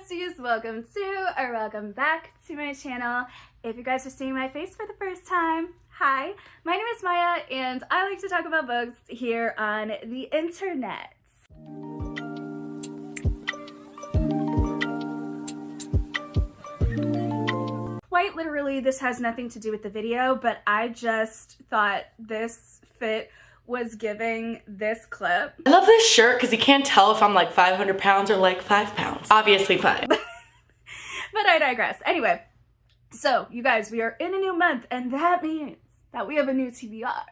besties, welcome to or welcome back to my channel. If you guys are seeing my face for the first time, hi, my name is Maya and I like to talk about books here on the internet. Quite literally, this has nothing to do with the video, but I just thought this fit was giving this clip. I love this shirt because you can't tell if I'm like 500 pounds or like 5 pounds. Obviously 5. But I digress. Anyway, so you guys, we are in a new month and that means that we have a new TBR.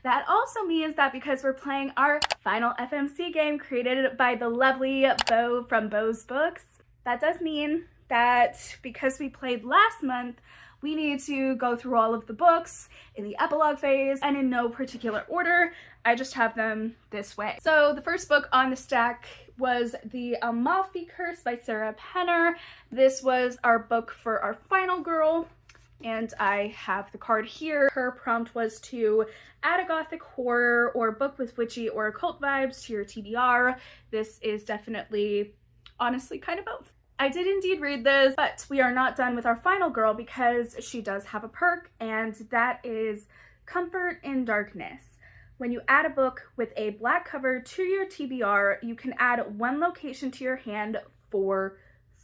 That also means that because we're playing our final FMC game created by the lovely Bo from Bo's Books, that does mean that because we played last month, we need to go through all of the books in the epilogue phase and in no particular order. I just have them this way. So the first book on the stack was The Amalfi Curse by Sarah Penner. This was our book for our final girl, and I have the card here. Her prompt was to add a gothic horror or book with witchy or occult vibes to your TBR. This is definitely, honestly, kind of both. I did indeed read this, but we are not done with our final girl because she does have a perk, and that is Comfort in Darkness. When you add a book with a black cover to your TBR, you can add one location to your hand for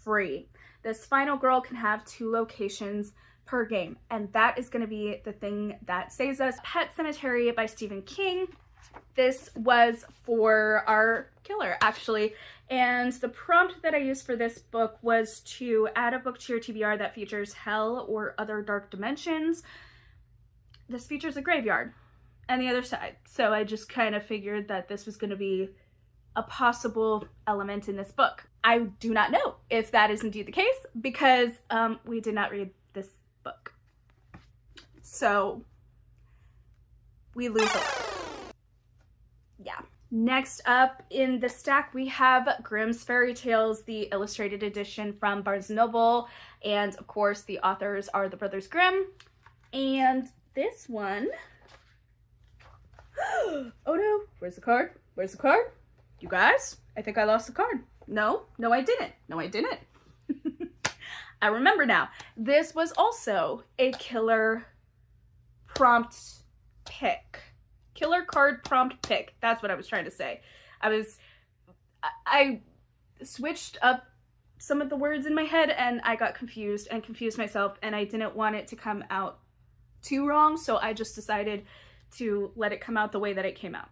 free. This final girl can have 2 locations per game, and that is going to be the thing that saves us. Pet Cemetery by Stephen King. This was for our killer, actually, and the prompt that I used for this book was to add a book to your TBR that features hell or other dark dimensions. This features a graveyard and the other side, so I just kind of figured that this was going to be a possible element in this book. I do not know if that is indeed the case because we did not read this book, so we lose a lot. Yeah. Next up in the stack, we have Grimm's Fairy Tales, the illustrated edition from Barnes & Noble. And of course, the authors are the Brothers Grimm. And this one, oh no, where's the card? Where's the card? You guys, I think I lost the card. No, I didn't. No, I didn't. I remember now. This was also a killer prompt pick. Killer card prompt pick. That's what I was trying to say. I switched up some of the words in my head and I got confused and confused myself, and I didn't want it to come out too wrong, so I just decided to let it come out the way that it came out.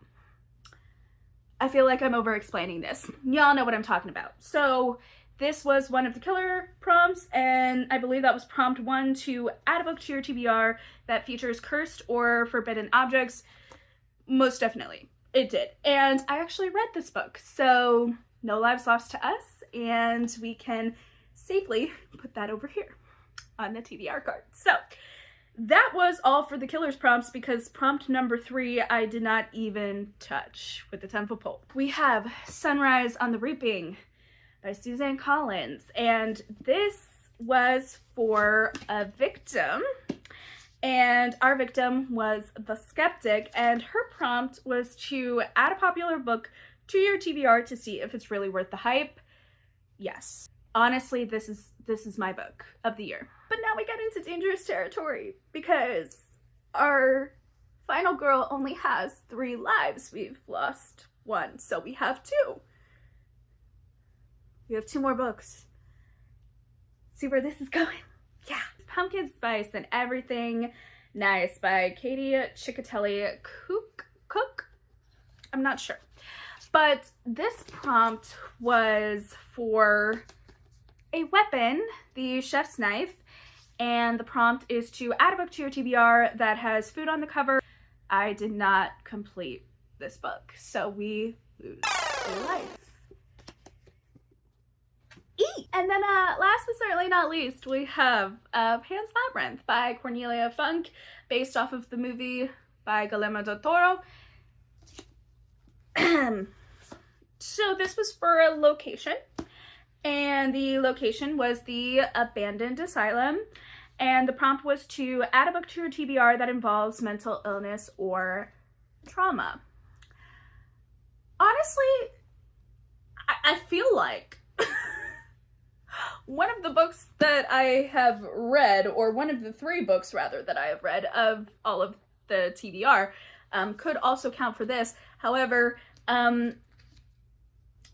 I feel like I'm over explaining this. Y'all know what I'm talking about. So this was one of the killer prompts, and I believe that was prompt 1 to add a book to your TBR that features cursed or forbidden objects. Most definitely, it did. And I actually read this book, so no lives lost to us, and we can safely put that over here on the TBR card. So that was all for the killer's prompts because prompt number 3 I did not even touch with the 10-foot pole. We have Sunrise on the Reaping by Suzanne Collins, and this was for a victim. And our victim was the skeptic, and her prompt was to add a popular book to your TBR to see if it's really worth the hype. Yes. Honestly, this is my book of the year. But now we get into dangerous territory because our final girl only has 3 lives. We've lost 1, so we have 2. We have 2 more books. See where this is going? Yeah. Pumpkin Spice and Everything Nice by Katie Ciccatelli Cook. I'm not sure. But this prompt was for a weapon, the chef's knife, and the prompt is to add a book to your TBR that has food on the cover. I did not complete this book, so we lose a life. And then last but certainly not least, we have Pan's Labyrinth by Cornelia Funk, based off of the movie by Guillermo del Toro. So this was for a location, and the location was the abandoned asylum, and the prompt was to add a book to your TBR that involves mental illness or trauma. Honestly, I feel like one of the books that I have read, or one of the 3 books rather that I have read of all of the TBR, could also count for this. However,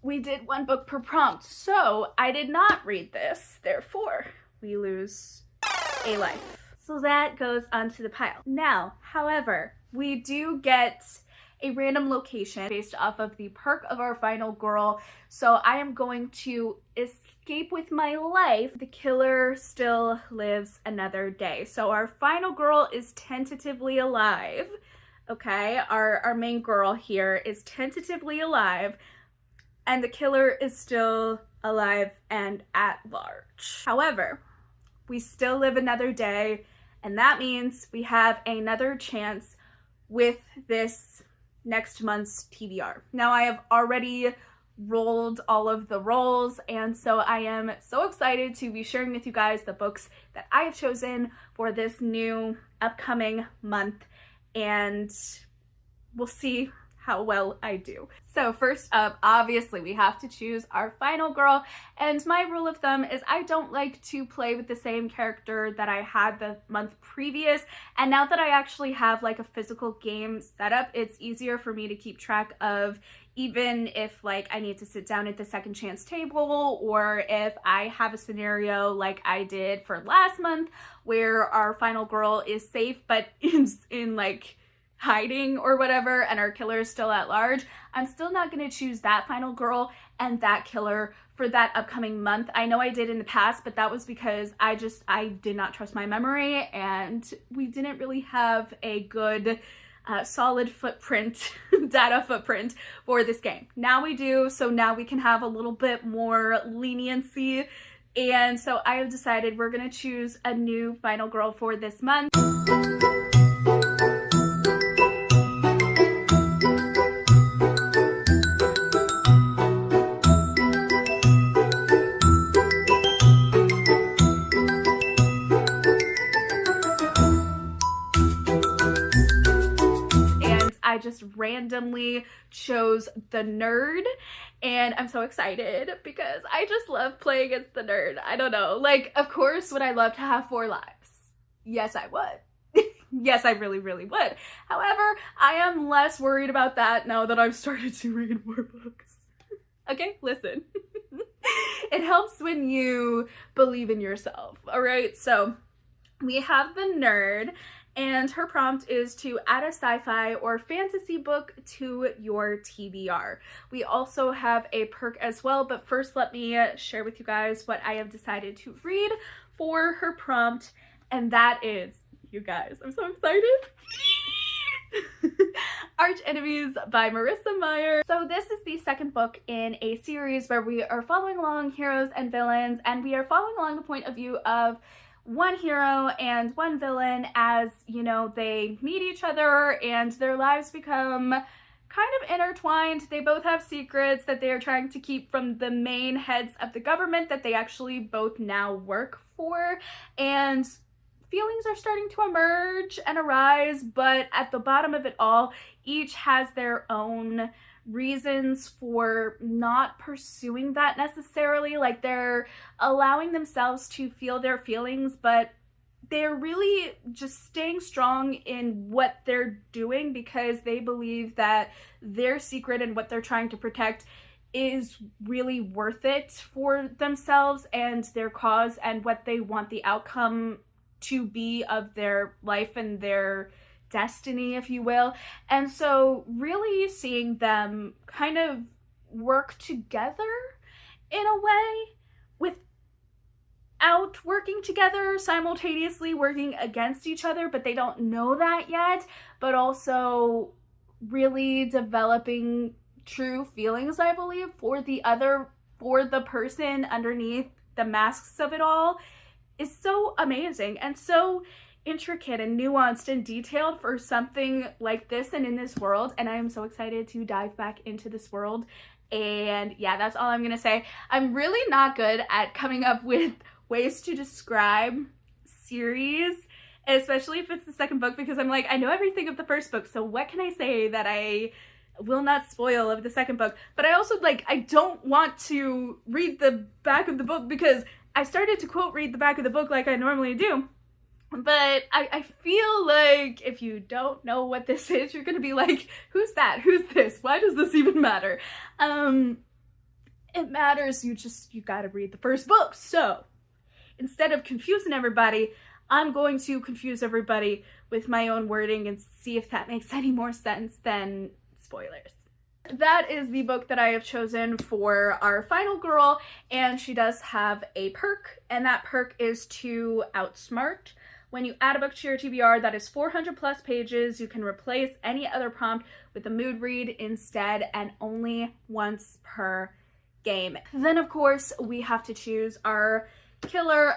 we did 1 book per prompt, so I did not read this, therefore we lose a life. So that goes onto the pile. Now, however, we do get a random location based off of the perk of our final girl, so I am going to escape with my life. The killer still lives another day. So our final girl is tentatively alive, okay? Our main girl here is tentatively alive, and the killer is still alive and at large. However, we still live another day, and that means we have another chance with this next month's TBR. Now, I have already rolled all of the rolls, and so I am so excited to be sharing with you guys the books that I have chosen for this new upcoming month, and we'll see how well I do. So first up, obviously we have to choose our final girl, and my rule of thumb is I don't like to play with the same character that I had the month previous, and now that I actually have like a physical game set up, it's easier for me to keep track of, even if like I need to sit down at the second chance table, or if I have a scenario like I did for last month where our final girl is safe but is in like hiding or whatever, and our killer is still at large, I'm still not going to choose that final girl and that killer for that upcoming month. I know I did in the past, but that was because I did not trust my memory, and we didn't really have a good solid footprint, data footprint for this game. Now we do, so now we can have a little bit more leniency, and so I have decided we're going to choose a new final girl for this month. I just randomly chose the nerd, and I'm so excited because I just love playing as the nerd. I don't know, like, of course, would I love to have 4 lives? Yes, I would. Yes, I really, really would. However, I am less worried about that now that I've started to read more books. Okay, listen. It helps when you believe in yourself, all right? So we have the nerd, and her prompt is to add a sci-fi or fantasy book to your TBR. We also have a perk as well, but first let me share with you guys what I have decided to read for her prompt, and that is, you guys, I'm so excited. Arch Enemies by Marissa Meyer. So this is the 2nd book in a series where we are following along heroes and villains, and we are following along the point of view of one hero and one villain as, you know, they meet each other and their lives become kind of intertwined. They both have secrets that they are trying to keep from the main heads of the government that they actually both now work for, and feelings are starting to emerge and arise, but at the bottom of it all, each has their own reasons for not pursuing that necessarily. Like, they're allowing themselves to feel their feelings, but they're really just staying strong in what they're doing because they believe that their secret and what they're trying to protect is really worth it for themselves and their cause and what they want the outcome to be of their life and their destiny, if you will. And so really seeing them kind of work together in a way without working together, simultaneously working against each other, but they don't know that yet, but also really developing true feelings, I believe, for the other, for the person underneath the masks of it all, is so amazing and so intricate and nuanced and detailed for something like this and in this world, and I am so excited to dive back into this world. And yeah, that's all I'm gonna say. I'm really not good at coming up with ways to describe series, especially if it's the 2nd book, because I'm like, I know everything of the 1st book, so what can I say that I will not spoil of the 2nd book? But I also, like, I don't want to read the back of the book because I started to quote read the back of the book like I normally do, but I feel like if you don't know what this is, you're gonna be like, who's that? Who's this? Why does this even matter? It matters. You gotta read the first book. So instead of confusing everybody, I'm going to confuse everybody with my own wording and see if that makes any more sense than spoilers. That is the book that I have chosen for our final girl, and she does have a perk, and that perk is to outsmart. When you add a book to your TBR that is 400 plus pages, you can replace any other prompt with a mood read instead, and only once per game. Then of course we have to choose our killer.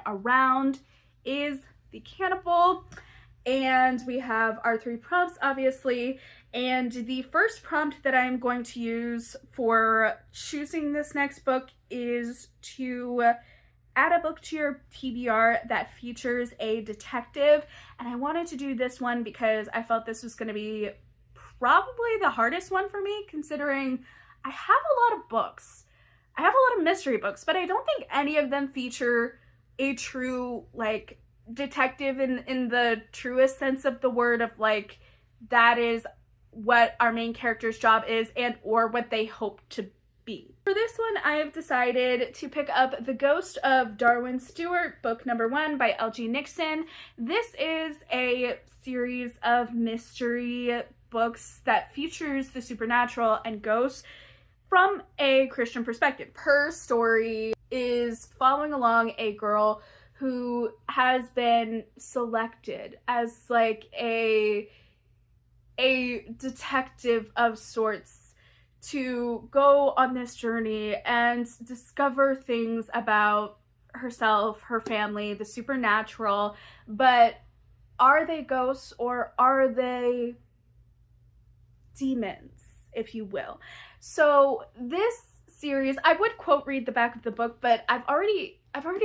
Around is the cannibal, and we have our 3 prompts obviously, and the first prompt that I'm going to use for choosing this next book is to add a book to your TBR that features a detective. And I wanted to do this one because I felt this was going to be probably the hardest one for me, considering I have a lot of books. I have a lot of mystery books, but I don't think any of them feature a true like detective in the truest sense of the word, of like that is what our main character's job is and or what they hope to be. For this one, I have decided to pick up The Ghost of Darwin Stewart, book number 1 by L.G. Nixon. This is a series of mystery books that features the supernatural and ghosts from a Christian perspective. Her story is following along a girl who has been selected as like a detective of sorts to go on this journey and discover things about herself, her family, the supernatural. But are they ghosts or are they demons, if you will? So this series, I would quote read the back of the book, but I've already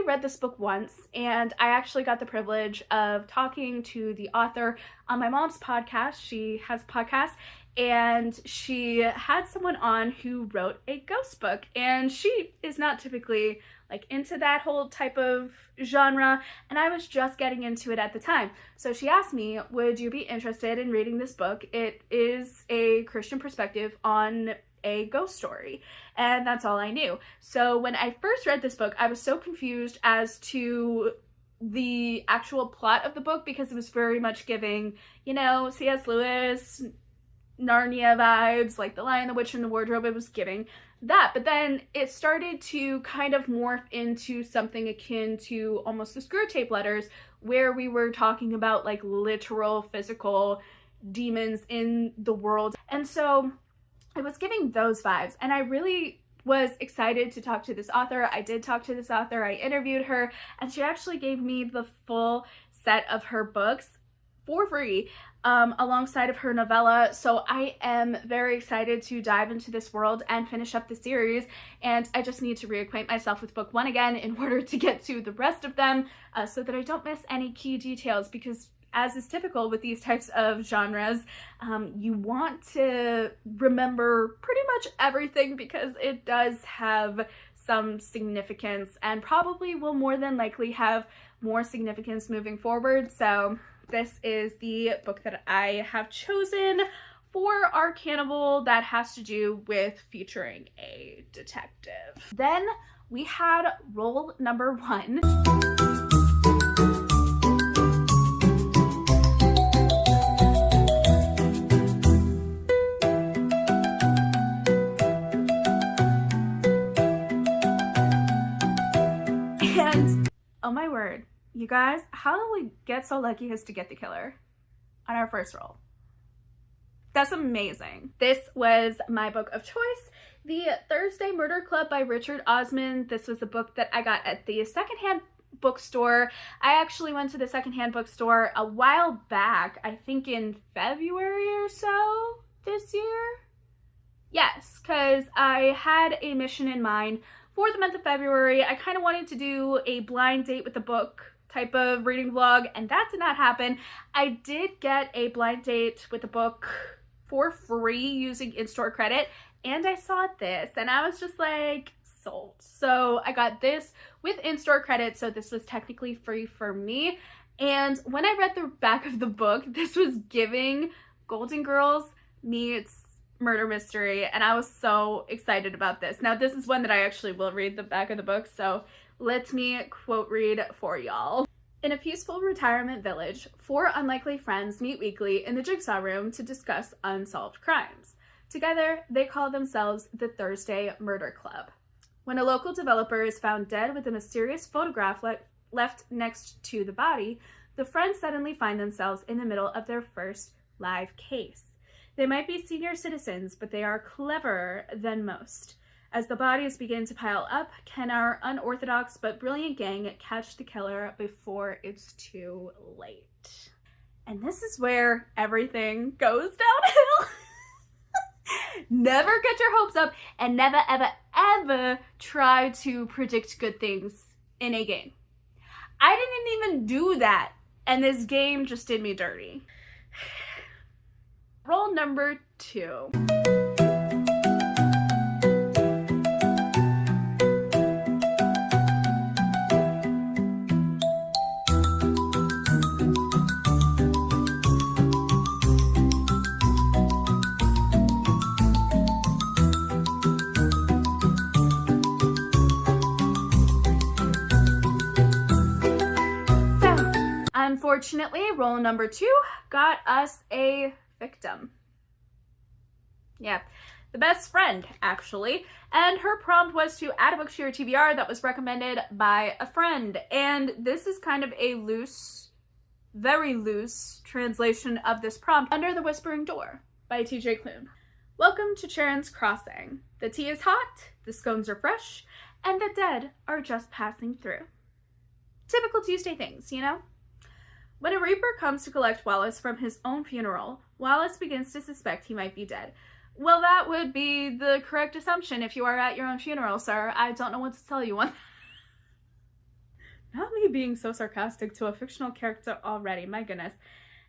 read this book once, and I actually got the privilege of talking to the author on my mom's podcast. She has a podcast, and she had someone on who wrote a ghost book, and she is not typically like into that whole type of genre, and I was just getting into it at the time. So she asked me, would you be interested in reading this book? It is a Christian perspective on a ghost story, and that's all I knew. So when I first read this book, I was so confused as to the actual plot of the book, because it was very much giving, you know, C.S. Lewis, Narnia vibes, like The Lion, the Witch, and the Wardrobe. It was giving that, but then it started to kind of morph into something akin to almost the Screw Tape Letters, where we were talking about like literal physical demons in the world. And so it was giving those vibes, and I really was excited to talk to this author. I did talk to this author, I interviewed her, and she actually gave me the full set of her books for free, alongside of her novella. So I am very excited to dive into this world and finish up the series, and I just need to reacquaint myself with book 1 again in order to get to the rest of them, so that I don't miss any key details, because as is typical with these types of genres, you want to remember pretty much everything, because it does have some significance and probably will more than likely have more significance moving forward. So this is the book that I have chosen for our cannibal that has to do with featuring a detective. Then we had role number 1. And oh my word, you guys, how did we get so lucky as to get the killer on our first roll? That's amazing. This was my book of choice, The Thursday Murder Club by Richard Osman. This was a book that I got at the secondhand bookstore. I actually went to the secondhand bookstore a while back, I think in February or so, this year. Yes, because I had a mission in mind for the month of February. I kind of wanted to do a blind date with the book type of reading vlog, and that did not happen. I did get a blind date with the book for free using in-store credit, and I saw this and I was just like, sold. So I got this with in-store credit, so this was technically free for me. And when I read the back of the book, this was giving Golden Girls meets murder mystery, and I was so excited about this. Now this is one that I actually will read the back of the book, so let me quote read for y'all. In a peaceful retirement village, 4 unlikely friends meet weekly in the Jigsaw Room to discuss unsolved crimes. Together, they call themselves the Thursday Murder Club. When a local developer is found dead with a mysterious photograph left next to the body, the friends suddenly find themselves in the middle of their first live case. They might be senior citizens, but they are cleverer than most. As the bodies begin to pile up, can our unorthodox but brilliant gang catch the killer before it's too late? And this is where everything goes downhill. Never get your hopes up, and never, ever, ever try to predict good things in a game. I didn't even do that, and this game just did me dirty. Rule number 2. Unfortunately, rule number 2 got us a victim. Yeah, the best friend, actually. And her prompt was to add a book to your TBR that was recommended by a friend. And this is kind of a loose, very loose translation of this prompt. Under the Whispering Door by TJ Klune. Welcome to Charon's Crossing. The tea is hot, the scones are fresh, and the dead are just passing through. Typical Tuesday things, you know? When a reaper comes to collect Wallace from his own funeral, Wallace begins to suspect he might be dead. Well, that would be the correct assumption if you are at your own funeral, sir. I don't know what to tell you on Not me being so sarcastic to a fictional character already, my goodness.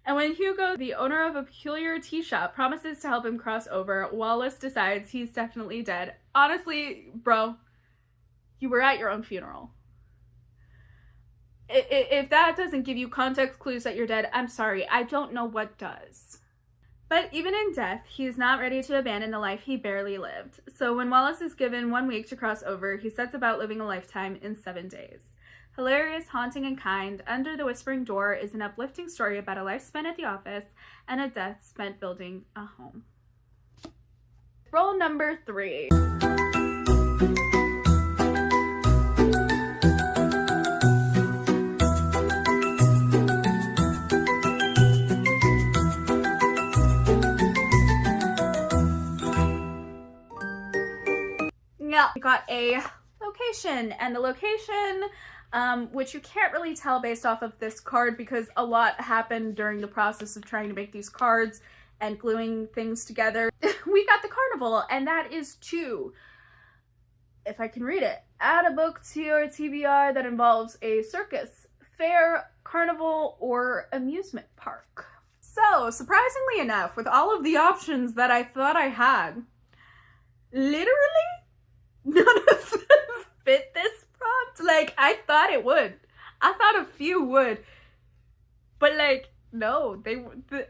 And when Hugo, the owner of a peculiar tea shop, promises to help him cross over, Wallace decides he's definitely dead. Honestly, bro, you were at your own funeral. If that doesn't give you context clues that you're dead, I'm sorry, I don't know what does. But even in death, he is not ready to abandon the life he barely lived. So when Wallace is given 1 week to cross over, he sets about living a lifetime in 7 days. Hilarious, haunting, and kind, Under the Whispering Door is an uplifting story about a life spent at the office and a death spent building a home. Rule number 3. We got a location, and the location, which you can't really tell based off of this card because a lot happened during the process of trying to make these cards and gluing things together. We got the carnival, and that is to, if I can read it, add a book to your TBR that involves a circus, fair, carnival, or amusement park. So, surprisingly enough, with all of the options that I thought I had, literally none of them fit this prompt. Like, I thought it would. I thought a few would. But, like, no,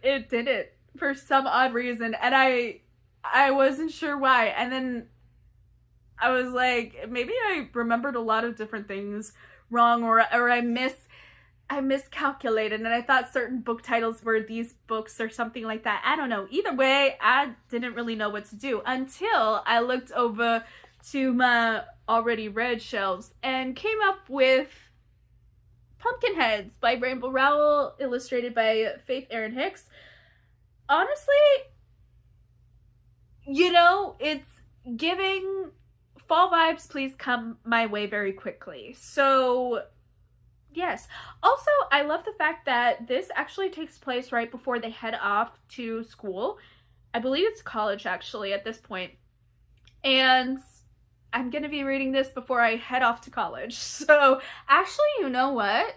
it didn't for some odd reason. And I wasn't sure why. And then I was like, maybe I remembered a lot of different things wrong, or I miscalculated, and I thought certain book titles were these books or something like that. I don't know. Either way, I didn't really know what to do until I looked over to my already read shelves and came up with Pumpkinheads by Rainbow Rowell, illustrated by Faith Erin Hicks. Honestly, you know, it's giving fall vibes. Please come my way very quickly. So yes. Also, I love the fact that this actually takes place right before they head off to school. I believe it's college actually at this point. And I'm gonna be reading this before I head off to college. So actually, you know what?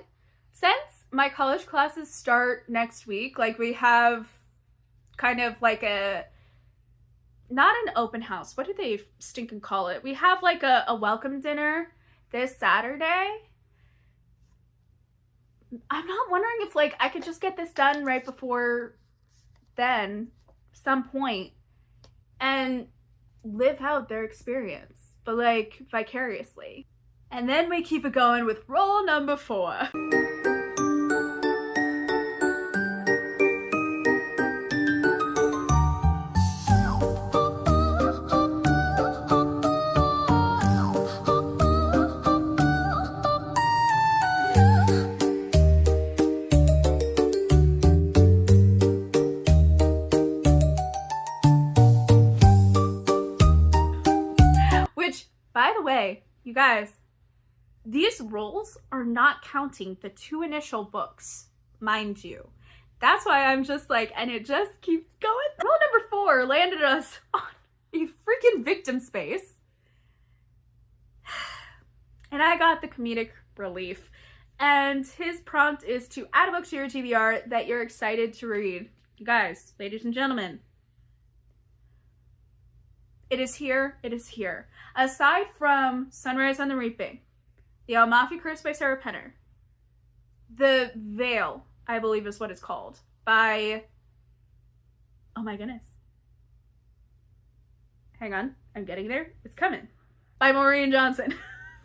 Since my college classes start next week, like we have kind of like not an open house. What do they stinking call it? We have like a welcome dinner this Saturday. I'm not wondering if like I could just get this done right before then, some point, and live out their experience, but like vicariously. And then we keep it going with rule number 4. By the way, you guys, these rules are not counting the 2 initial books, mind you. That's why I'm just like, and it just keeps going. Rule number 4 landed us on a freaking victim space. And I got the comedic relief. And his prompt is to add a book to your TBR that you're excited to read. You guys, ladies and gentlemen, it is here, it is here. Aside from Sunrise on the Reaping, The Amalfi Curse by Sarah Penner, The Veil, I believe is what it's called, by, oh my goodness. Hang on, I'm getting there, it's coming. By Maureen Johnson.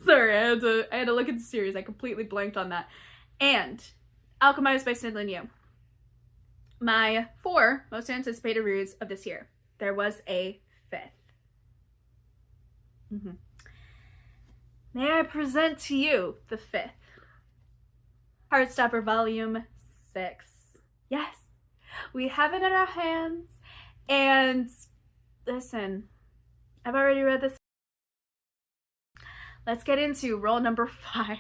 Sorry, I had to look at the series, I completely blanked on that. And Alchemized by Snidlin Yu. My 4 most anticipated reads of this year. There was a 5th. May I present to you the 5th? Heartstopper Volume 6. Yes, we have it in our hands. And listen, I've already read this. Let's get into rule number 5.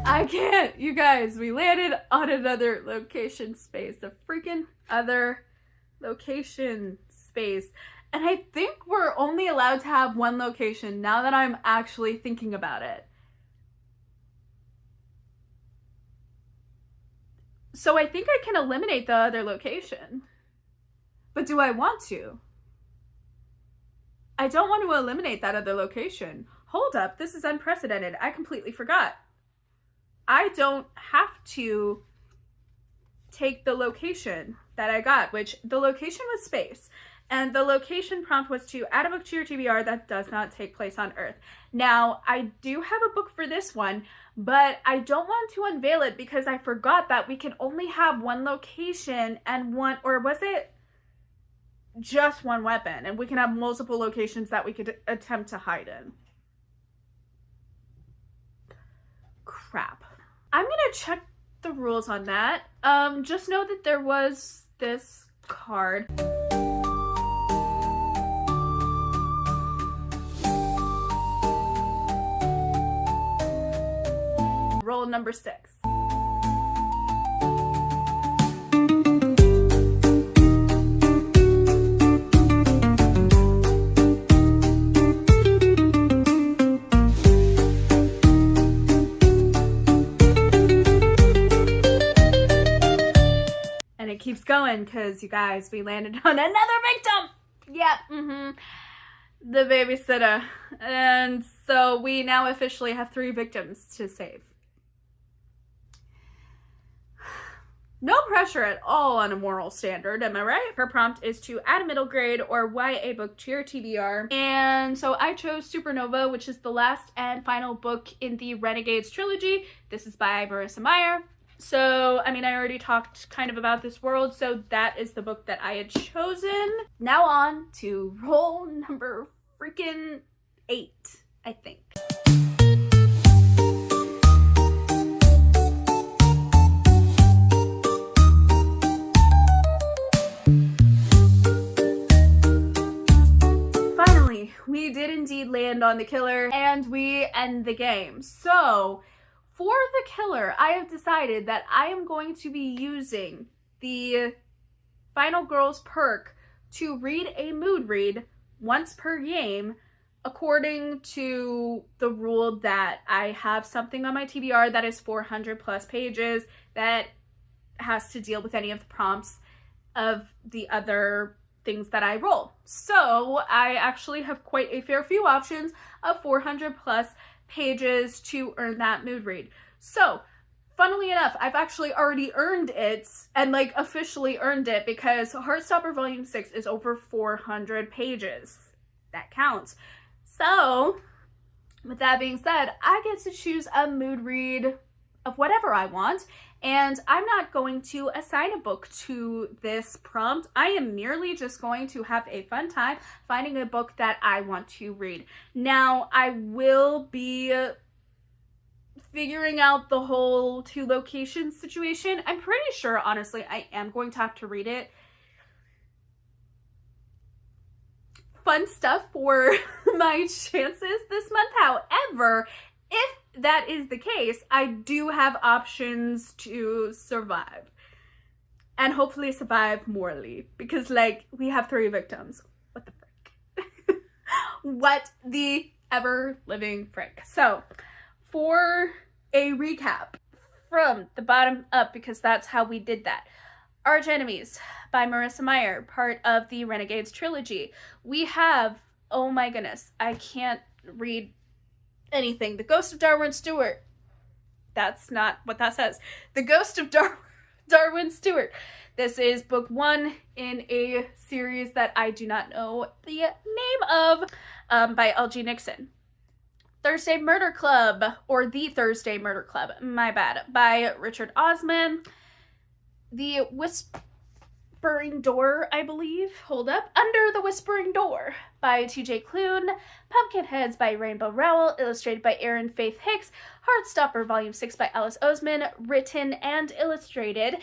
I can't, you guys, we landed on another location space, a freaking other location space. And I think we're only allowed to have 1 location now that I'm actually thinking about it. So I think I can eliminate the other location. But do I want to? I don't want to eliminate that other location. Hold up, this is unprecedented. I completely forgot. I don't have to take the location that I got, which the location was space. And the location prompt was to add a book to your TBR that does not take place on Earth. Now, I do have a book for this one, but I don't want to unveil it because I forgot that we can only have 1 location and 1, or was it just 1 weapon? And we can have multiple locations that we could attempt to hide in. Crap. I'm gonna check the rules on that. Just know that there was this card. Rule number 6. And it keeps going because, you guys, we landed on another victim. Yep. The babysitter. And so we now officially have 3 victims to save. No pressure at all on a moral standard, am I right? Her prompt is to add a middle grade or YA book to your TBR. And so I chose Supernova, which is the last and final book in the Renegades trilogy. This is by Marissa Meyer. So, I mean, I already talked kind of about this world, so that is the book that I had chosen. Now on to rule number freaking 8, I think. on the killer, and we end the game. So for the killer, I have decided that I am going to be using the Final Girls perk to read a mood read once per game, according to the rule that I have something on my TBR that is 400 plus pages that has to deal with any of the prompts of the other things that I roll. So I actually have quite a fair few options of 400 plus pages to earn that mood read. So funnily enough, I've actually already earned it, and like officially earned it, because Heartstopper Volume 6 is over 400 pages. That counts. So with that being said, I get to choose a mood read of whatever I want, and I'm not going to assign a book to this prompt. I am merely just going to have a fun time finding a book that I want to read. Now, I will be figuring out the whole 2 locations situation. I'm pretty sure, honestly, I am going to have to read it. Fun stuff for my chances this month. However, if that is the case, I do have options to survive. And hopefully survive morally. Because, like, we have 3 victims. What the frick? What the ever-living frick. So, for a recap from the bottom up, because that's how we did that. Arch Enemies by Marissa Meyer, part of the Renegades trilogy. We have, oh my goodness, I can't read anything. The Ghost of Darwin Stewart. That's not what that says. The Ghost of Darwin Stewart. This is book 1 in a series that I do not know the name of, by L.G. Nixon. Thursday Murder Club, or The Thursday Murder Club, my bad, by Richard Osman. The Whispering Door, I believe. Hold up. Under the Whispering Door by T.J. Klune. Pumpkinheads by Rainbow Rowell, illustrated by Erin Faith Hicks. Heartstopper Volume 6 by Alice Oseman, written and illustrated.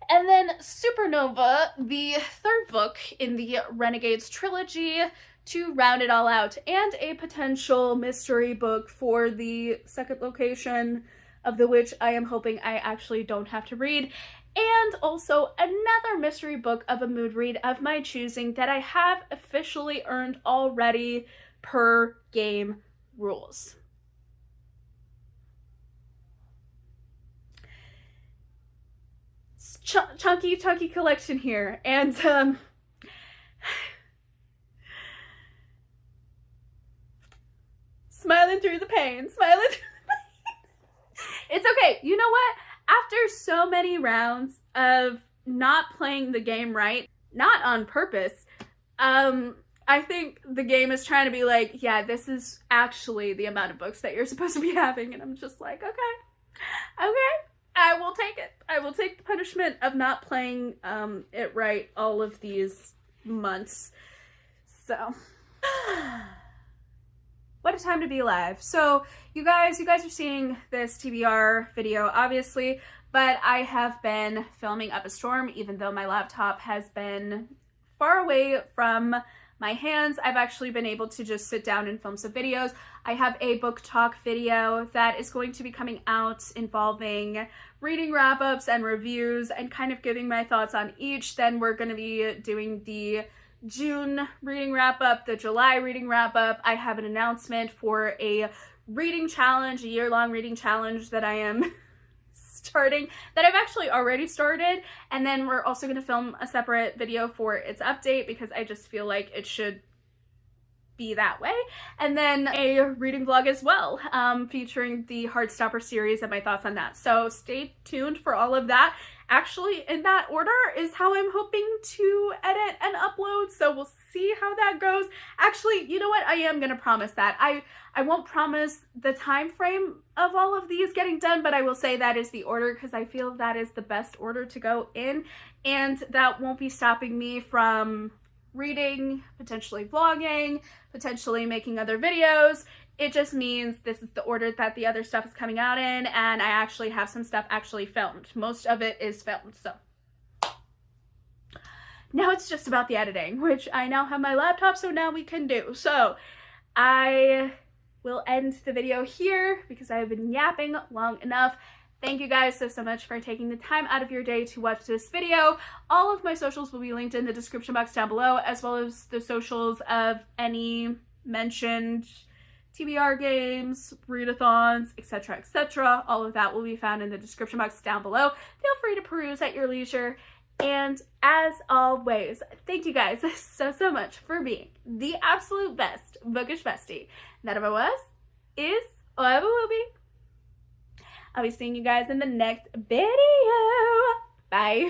And then Supernova, the 3rd book in the Renegades trilogy, to round it all out, and a potential mystery book for the 2nd location, of the which I am hoping I actually don't have to read, and also another mystery book of a mood read of my choosing that I have officially earned already per game rules. It's chunky collection here, and smiling through the pain. It's okay. You know what? After so many rounds of not playing the game right, not on purpose, I think the game is trying to be like, yeah, this is actually the amount of books that you're supposed to be having. And I'm just like, okay, I will take it. I will take the punishment of not playing it right all of these months. So... what a time to be alive. So you guys are seeing this TBR video, obviously, but I have been filming up a storm, even though my laptop has been far away from my hands. I've actually been able to just sit down and film some videos. I have a book talk video that is going to be coming out involving reading wrap-ups and reviews and kind of giving my thoughts on each. Then we're going to be doing the June reading wrap-up, the July reading wrap-up. I have an announcement for a reading challenge, a year-long reading challenge that I am starting, that I've actually already started, and then we're also going to film a separate video for its update because I just feel like it should be that way, and then a reading vlog as well, featuring the Heartstopper series and my thoughts on that. So stay tuned for all of that. Actually, in that order is how I'm hoping to edit and upload, so we'll see how that goes. Actually, you know what? I am going to promise that. I won't promise the time frame of all of these getting done, but I will say that is the order because I feel that is the best order to go in, and that won't be stopping me from reading, potentially vlogging, potentially making other videos. It just means this is the order that the other stuff is coming out in, and I actually have some stuff actually filmed. Most of it is filmed, so. Now it's just about the editing, which I now have my laptop, so now we can do. So, I we'll end the video here because I have been yapping long enough. Thank you guys so much for taking the time out of your day to watch this video. All of my socials will be linked in the description box down below, as well as the socials of any mentioned TBR games, readathons, etc., etc. All of that will be found in the description box down below. Feel free to peruse at your leisure. And as always, thank you guys so much for being the absolute best bookish bestie that ever was, is, or ever will be. I'll be seeing you guys in the next video. Bye.